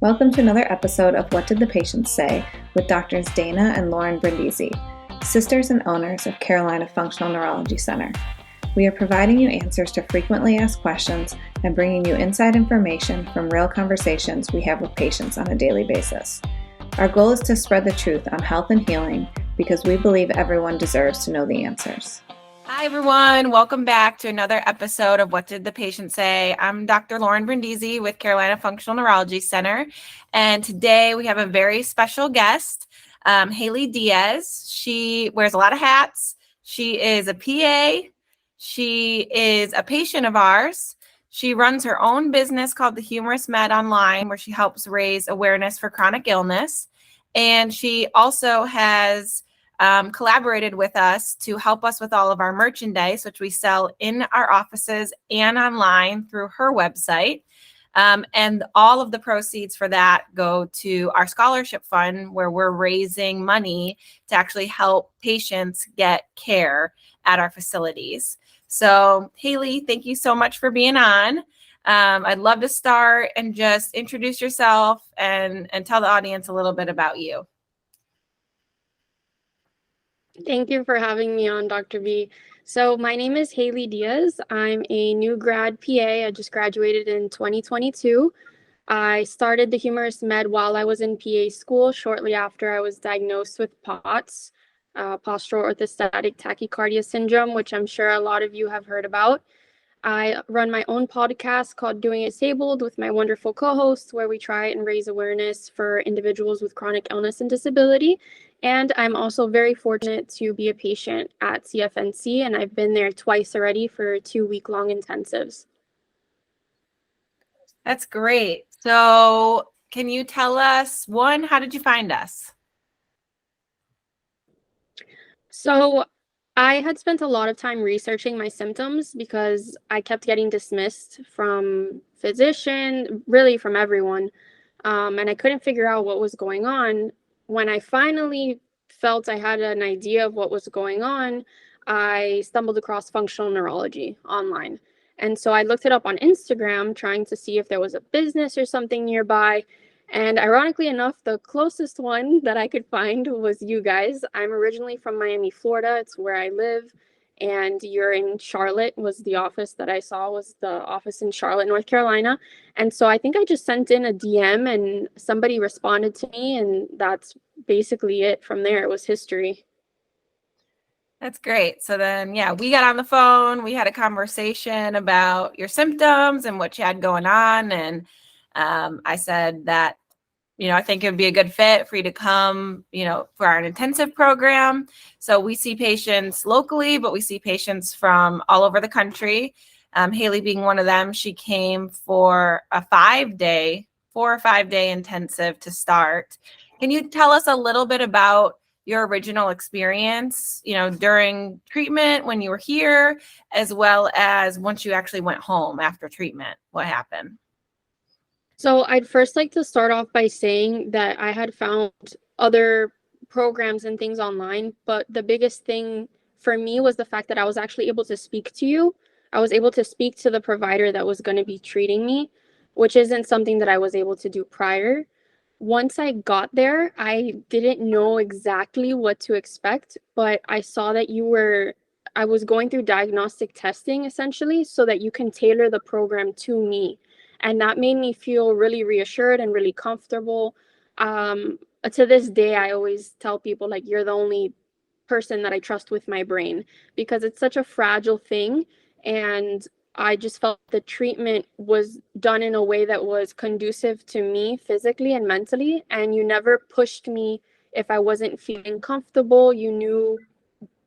Welcome to another episode of What Did the Patient Say with Doctors Dana and Lauren Brindisi, sisters and owners of Carolina Functional Neurology Center. We are providing you answers to frequently asked questions and bringing you inside information from real conversations we have with patients on a daily basis. Our goal is to spread the truth on health and healing because we believe everyone deserves to know the answers. Hi, everyone. Welcome back to another episode of What Did the Patient Say? I'm Dr. Lauren Brindisi with Carolina Functional Neurology Center. And today we have a very special guest, Haley Diaz. She wears a lot of hats. She is a PA. She is a patient of ours. She runs her own business called the Humorous Med online, where she helps raise awareness for chronic illness. And she also has collaborated with us to help us with all of our merchandise, which we sell in our offices and online through her website. And all of the proceeds for that go to our scholarship fund, where we're raising money to actually help patients get care at our facilities. So, Haley, thank you so much for being on. I'd love to start and just introduce yourself and tell the audience a little bit about you. Thank you for having me on, Dr. B. So my name is Haley Diaz. I'm a new grad PA. I just graduated in 2022. I started the Humorous Med while I was in PA school shortly after I was diagnosed with POTS, postural orthostatic tachycardia syndrome, which I'm sure a lot of you have heard about. I run my own podcast called Doing It Disabled with my wonderful co-hosts, where we try and raise awareness for individuals with chronic illness and disability. And I'm also very fortunate to be a patient at CFNC, and I've been there twice already for 2-week-long intensives. That's great. So can you tell us, one, how did you find us? So I had spent a lot of time researching my symptoms because I kept getting dismissed from physician, really from everyone. And I couldn't figure out what was going on. When I finally felt I had an idea of what was going on, I stumbled across functional neurology online. And so I looked it up on Instagram, trying to see if there was a business or something nearby. And ironically enough, the closest one that I could find was you guys. I'm originally from Miami, Florida. It's where I live. And you're in Charlotte was the office that I saw, was the office in Charlotte, North Carolina. And so I think I just sent in a DM and somebody responded to me, and that's basically it. From there, it was history. That's great. So then, yeah, we got on the phone. We had a conversation about your symptoms and what you had going on. And I said that, I think it would be a good fit for you to come, for our intensive program. So we see patients locally, but we see patients from all over the country. Haley being one of them, she came for a 4 or 5 day intensive to start. Can you tell us a little bit about your original experience, during treatment when you were here, as well as once you actually went home after treatment? What happened? So I'd first like to start off by saying that I had found other programs and things online, but the biggest thing for me was the fact that I was actually able to speak to you. I was able to speak to the provider that was going to be treating me, which isn't something that I was able to do prior. Once I got there, I didn't know exactly what to expect, but I saw that I was going through diagnostic testing essentially so that you can tailor the program to me. And that made me feel really reassured and really comfortable. To this day, I always tell people, like, you're the only person that I trust with my brain, because it's such a fragile thing. And I just felt the treatment was done in a way that was conducive to me physically and mentally. And you never pushed me if I wasn't feeling comfortable. You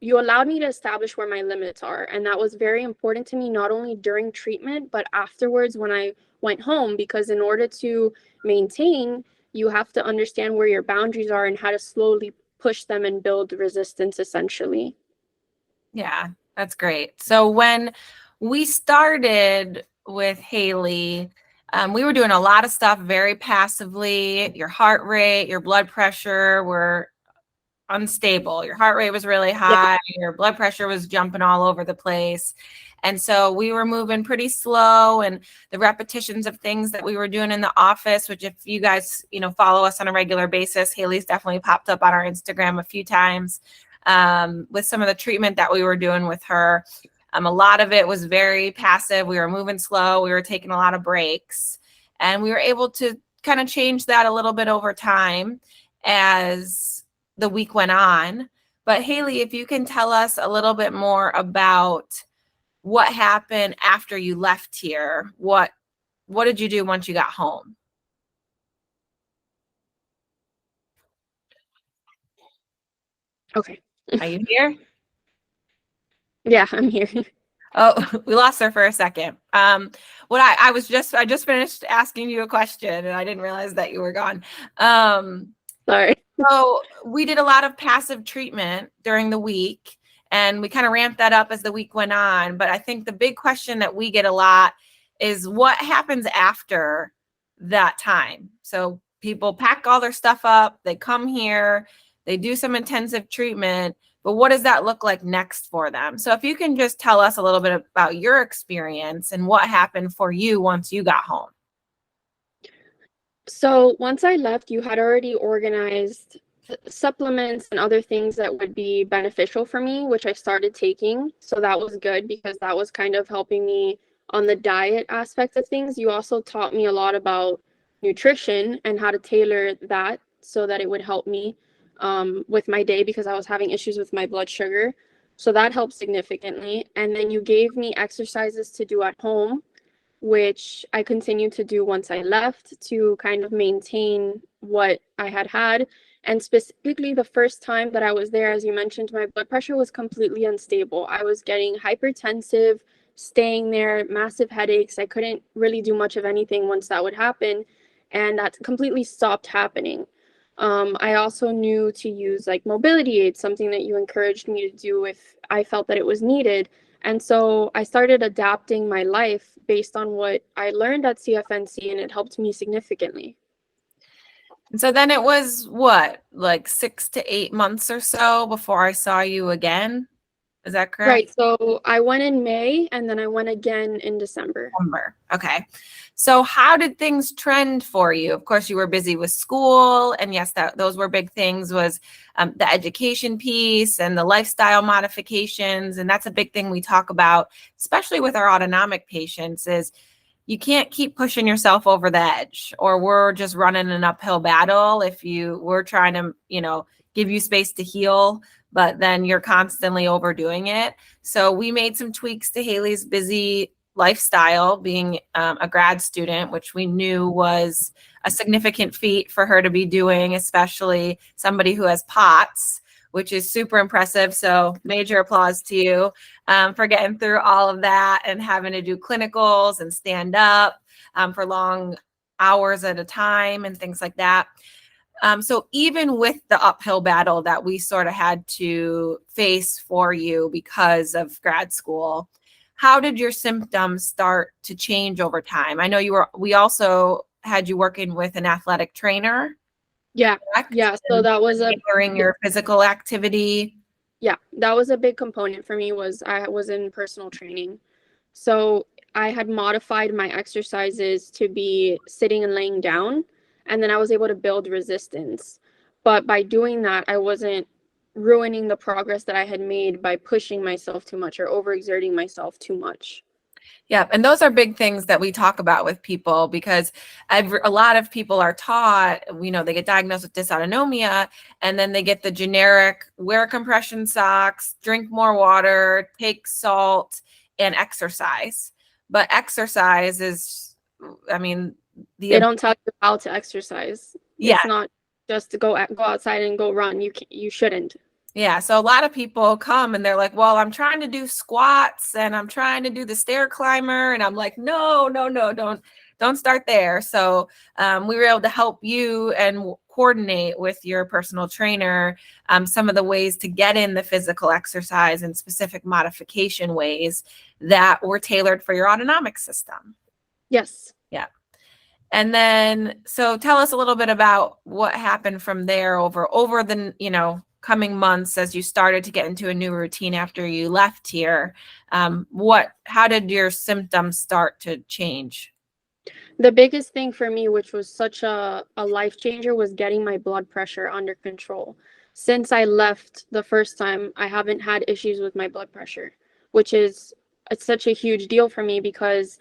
allowed me to establish where my limits are. And that was very important to me, not only during treatment, but afterwards when I went home, because in order to maintain, you have to understand where your boundaries are and how to slowly push them and build resistance, essentially. Yeah, that's great. So when we started with Haley, we were doing a lot of stuff very passively. Your heart rate, your blood pressure were unstable. Your heart rate was really high. Your blood pressure was jumping all over the place. And so we were moving pretty slow, and the repetitions of things that we were doing in the office, which if you guys, follow us on a regular basis, Haley's definitely popped up on our Instagram a few times with some of the treatment that we were doing with her. A lot of it was very passive. We were moving slow. We were taking a lot of breaks, and we were able to kind of change that a little bit over time as the week went on. But Haley, if you can tell us a little bit more about what happened after you left here, what did you do once you got home? Okay. Are you here? Yeah, I'm here. Oh, we lost her for a second. I just finished asking you a question, and I didn't realize that you were gone. Sorry. So we did a lot of passive treatment during the week, and we kind of ramped that up as the week went on. But I think the big question that we get a lot is what happens after that time. So people pack all their stuff up, they come here, they do some intensive treatment, but what does that look like next for them? So if you can just tell us a little bit about your experience and what happened for you once you got home. So once I left, you had already organized supplements and other things that would be beneficial for me, which I started taking. So that was good because that was kind of helping me on the diet aspect of things. You also taught me a lot about nutrition and how to tailor that so that it would help me with my day because I was having issues with my blood sugar. So that helped significantly. And then you gave me exercises to do at home, which I continued to do once I left to kind of maintain what I had had. And specifically, the first time that I was there, as you mentioned, my blood pressure was completely unstable. I was getting hypertensive, staying there, massive headaches. I couldn't really do much of anything once that would happen. And that completely stopped happening. I also knew to use like mobility aids, something that you encouraged me to do if I felt that it was needed. And so I started adapting my life based on what I learned at CFNC, and it helped me significantly. And so then it was what, like 6 to 8 months or so before I saw you again? Is that correct? Right. So I went in May and then I went again in December. Okay. So how did things trend for you? Of course, you were busy with school, and yes, those were big things, was the education piece and the lifestyle modifications. And that's a big thing we talk about, especially with our autonomic patients, is you can't keep pushing yourself over the edge, or we're just running an uphill battle if we're trying to, give you space to heal, but then you're constantly overdoing it. So we made some tweaks to Haley's busy lifestyle, being a grad student, which we knew was a significant feat for her to be doing, especially somebody who has POTS, which is super impressive. So major applause to you for getting through all of that and having to do clinicals and stand up for long hours at a time and things like that. So even with the uphill battle that we sort of had to face for you because of grad school, how did your symptoms start to change over time? I know we also had you working with an athletic trainer. Yeah. Correct? Yeah. So that was during your physical activity. Yeah, that was a big component for me. Was I was in personal training. So I had modified my exercises to be sitting and laying down, and then I was able to build resistance. But by doing that, I wasn't ruining the progress that I had made by pushing myself too much or overexerting myself too much. Yeah, and those are big things that we talk about with people, because a lot of people are taught, they get diagnosed with dysautonomia, and then they get the generic wear compression socks, drink more water, take salt, and exercise. But exercise is, they don't tell you how to exercise. Yeah. It's not just to go outside and go run. You shouldn't. Yeah. So a lot of people come and they're like, well, I'm trying to do squats and I'm trying to do the stair climber. And I'm like, no, don't start there. So we were able to help you and coordinate with your personal trainer some of the ways to get in the physical exercise and specific modification ways that were tailored for your autonomic system. Yes. Yeah. And then, so tell us a little bit about what happened from there over the, coming months as you started to get into a new routine after you left here, how did your symptoms start to change? The biggest thing for me, which was such a life changer, was getting my blood pressure under control. Since I left the first time, I haven't had issues with my blood pressure, which is it's such a huge deal for me because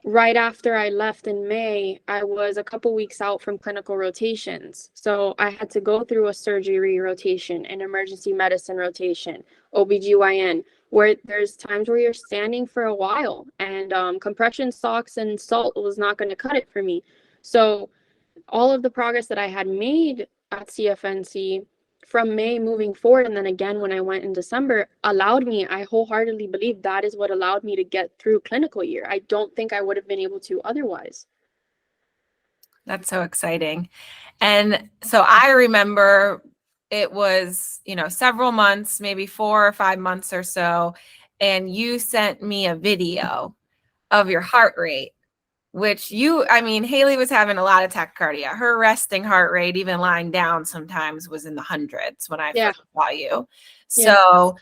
right after I left in May, I was a couple weeks out from clinical rotations. So I had to go through a surgery rotation, an emergency medicine rotation, OBGYN, where there's times where you're standing for a while, and compression socks and salt was not going to cut it for me. So all of the progress that I had made at CFNC from May moving forward, and then again when I went in December, allowed me, I wholeheartedly believe that is what allowed me to get through clinical year. I don't think I would have been able to otherwise. That's so exciting. And so I remember it was, several months, maybe 4 or 5 months or so, and you sent me a video of your heart rate, which Haley was having a lot of tachycardia. Her resting heart rate, even lying down sometimes, was in the hundreds when I first saw you. So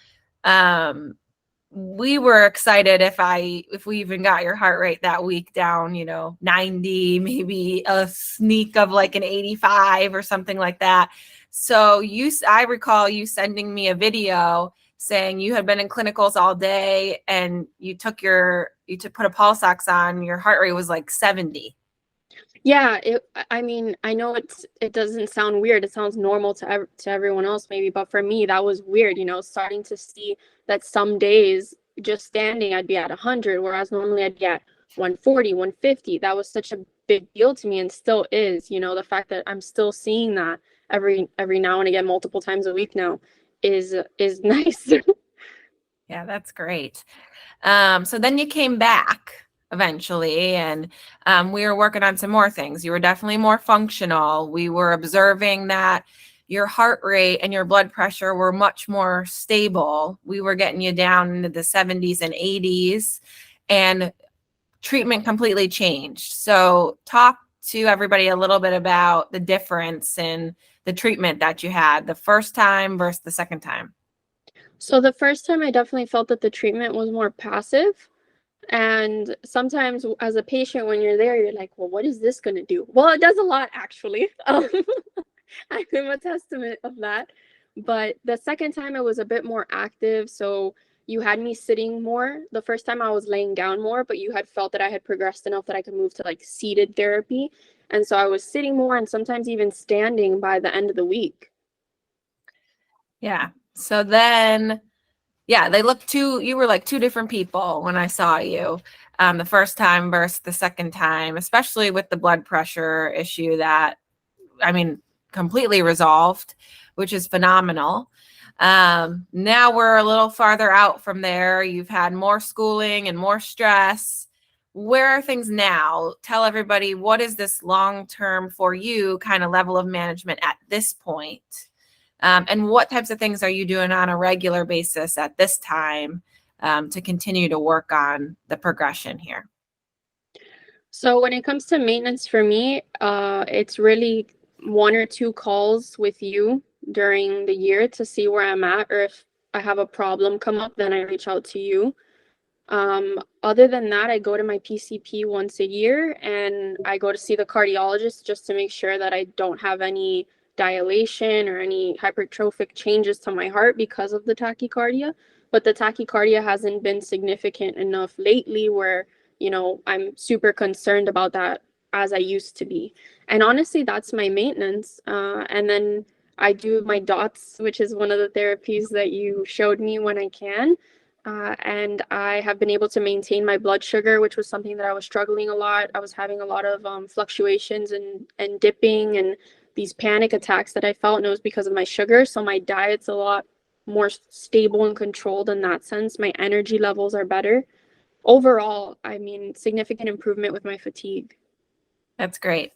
we were excited if we even got your heart rate that week down, 90, maybe a sneak of like an 85 or something like that. So I recall you sending me a video saying you had been in clinicals all day and you put a pulse ox on, your heart rate was like 70. Yeah, I know it doesn't sound weird. It sounds normal to everyone else maybe, but for me that was weird, starting to see that some days just standing I'd be at 100, whereas normally I'd be at 140, 150. That was such a big deal to me, and still is. The fact that I'm still seeing that every now and again, multiple times a week now, is nice. Yeah, that's great. So then you came back eventually, and we were working on some more things. You were definitely more functional. We were observing that your heart rate and your blood pressure were much more stable. We were getting you down into the 70s and 80s, and treatment completely changed. So talk to everybody a little bit about the difference in the treatment that you had the first time versus the second time. So the first time I definitely felt that the treatment was more passive. And sometimes as a patient, when you're there, you're like, well, what is this going to do? Well, it does a lot, actually. I'm a testament of that. But the second time it was a bit more active. So you had me sitting more. The first time I was laying down more, but you had felt that I had progressed enough that I could move to like seated therapy. And so I was sitting more and sometimes even standing by the end of the week. Yeah. So then, you were like two different people when I saw you the first time versus the second time, especially with the blood pressure issue that, completely resolved, which is phenomenal. Now we're a little farther out from there. You've had more schooling and more stress. Where are things now? Tell everybody, what is this long-term for you kind of level of management at this point? And what types of things are you doing on a regular basis at this time to continue to work on the progression here? So when it comes to maintenance for me, it's really 1 or 2 calls with you during the year to see where I'm at, or if I have a problem come up, then I reach out to you. Other than that, I go to my PCP once a year, and I go to see the cardiologist just to make sure that I don't have any dilation or any hypertrophic changes to my heart because of the tachycardia. But the tachycardia hasn't been significant enough lately where, I'm super concerned about that as I used to be. And honestly, that's my maintenance. And then I do my DOTS, which is one of the therapies that you showed me when I can. And I have been able to maintain my blood sugar, which was something that I was struggling a lot. I was having a lot of fluctuations and dipping and these panic attacks that I felt, and it was because of my sugar. So my diet's a lot more stable and controlled in that sense. My energy levels are better. Overall, significant improvement with my fatigue. That's great.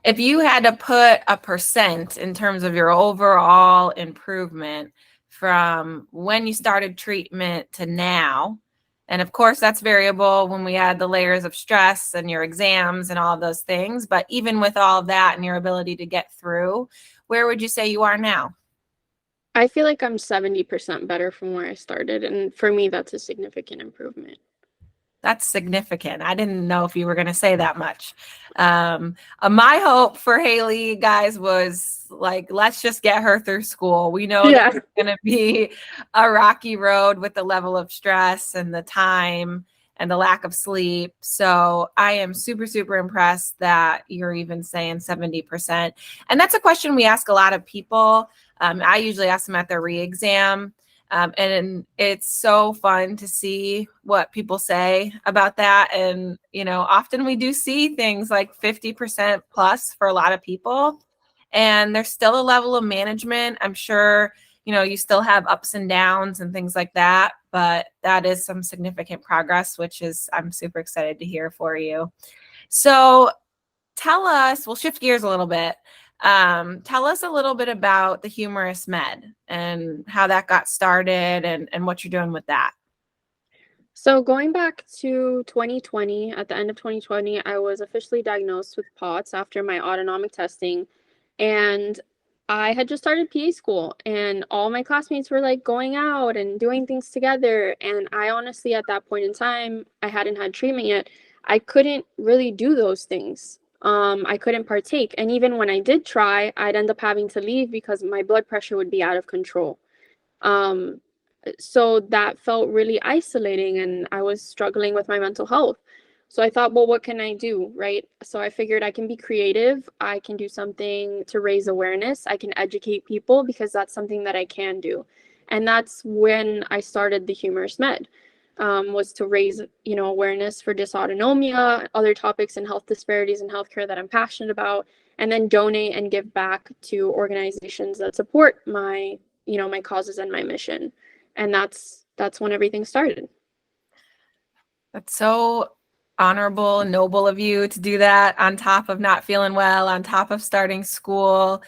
If you had to put a percent in terms of your overall improvement from when you started treatment to now, and of course that's variable when we add the layers of stress and your exams and all of those things, but even with all of that and your ability to get through, where would you say you are now? I feel like I'm 70% better from where I started. And for me, that's a significant improvement. That's significant. I didn't know if you were going to say that much. My hope for Haley, guys, was like, let's just get her through school. We know that it's going to be a rocky road with the level of stress and the time and the lack of sleep. So I am super, super impressed that you're even saying 70%. And that's a question we ask a lot of people. I usually ask them at their re-exam. And it's so fun to see what people say about that. And, you know, often we do see things like 50% plus for a lot of people. And there's still a level of management. I'm sure, you know, you still have ups and downs and things like that. But that is some significant progress, which is I'm super excited to hear for you. So tell us, we'll shift gears a little bit. Tell us a little bit about the Humorous Med and how that got started and what you're doing with that. So going back to 2020, at the end of 2020, I was officially diagnosed with POTS after my autonomic testing. And I had just started PA school, and all my classmates were like going out and doing things together. And I honestly, at that point in time, I hadn't had treatment yet. I couldn't really do those things. I couldn't partake. And even when I did try, I'd end up having to leave because my blood pressure would be out of control. Um, so that felt really isolating, and I was struggling with my mental health. So I thought, well, what can I do, right? So I figured I can be creative. I can do something to raise awareness. I can educate people because that's something that I can do. And that's when I started the Humorous Med, was to raise, awareness for dysautonomia, other topics and health disparities in healthcare that I'm passionate about, and then donate and give back to organizations that support my causes and my mission. And that's when everything started. That's so honorable and noble of you to do that on top of not feeling well, on top of starting school,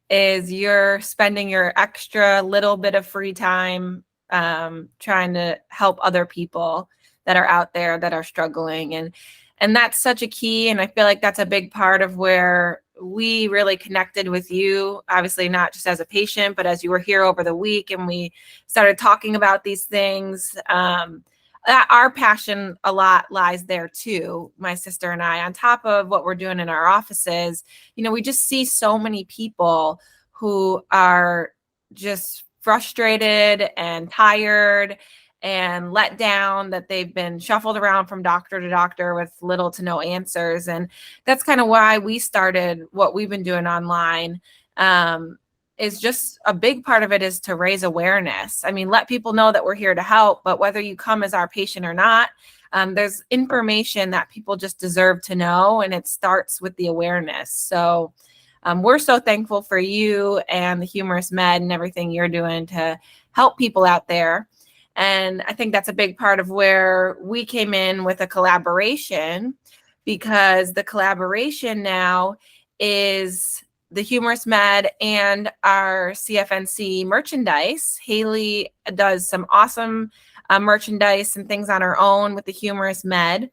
is you're spending your extra little bit of free time trying to help other people that are out there that are struggling. And that's such a key. And I feel like that's a big part of where we really connected with you, obviously not just as a patient, but as you were here over the week and we started talking about these things. Our passion a lot lies there too, my sister and I, on top of what we're doing in our offices. You know, we just see so many people who are just frustrated and tired and let down, that they've been shuffled around from doctor to doctor with little to no answers. And that's kind of why we started what we've been doing online. Is just a big part of it is to raise awareness. I mean, let people know that we're here to help, but whether you come as our patient or not, there's information that people just deserve to know, and it starts with the awareness. So we're so thankful for you and the Humorous Med and everything you're doing to help people out there. And I think that's a big part of where we came in with a collaboration, because the collaboration now is the Humorous Med and our CFNC merchandise. Haley does some awesome merchandise and things on her own with the Humorous Med.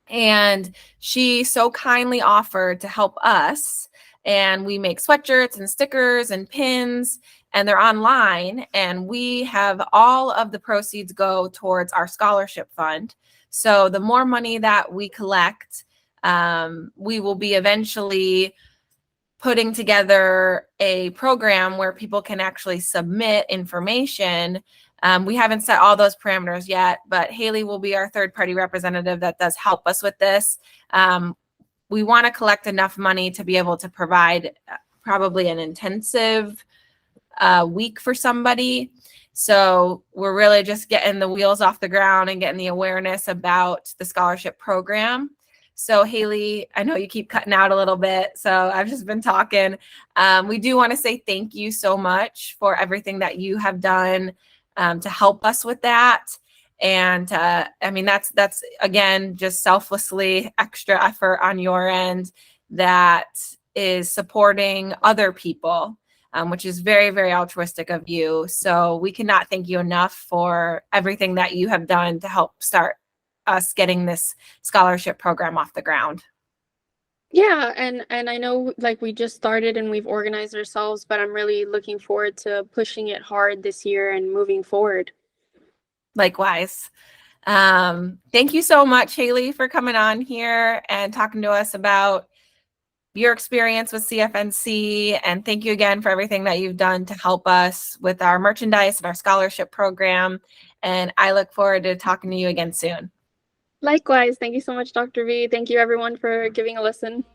And she so kindly offered to help us. And we make sweatshirts and stickers and pins, and they're online. And we have all of the proceeds go towards our scholarship fund. So the more money that we collect, we will be eventually putting together a program where people can actually submit information. We haven't set all those parameters yet, but Haley will be our third-party representative that does help us with this. We want to collect enough money to be able to provide probably an intensive week for somebody. So we're really just getting the wheels off the ground and getting the awareness about the scholarship program. So Haley, I know you keep cutting out a little bit, so I've just been talking. We do want to say thank you so much for everything that you have done to help us with that. And I mean, that's again, just selflessly extra effort on your end that is supporting other people, which is very, very altruistic of you. So we cannot thank you enough for everything that you have done to help start us getting this scholarship program off the ground. Yeah, and I know like we just started and we've organized ourselves, but I'm really looking forward to pushing it hard this year and moving forward. Likewise. Thank you so much, Haley, for coming on here and talking to us about your experience with CFNC. And thank you again for everything that you've done to help us with our merchandise and our scholarship program. And I look forward to talking to you again soon. Likewise, thank you so much, Dr. V. Thank you everyone for giving a listen.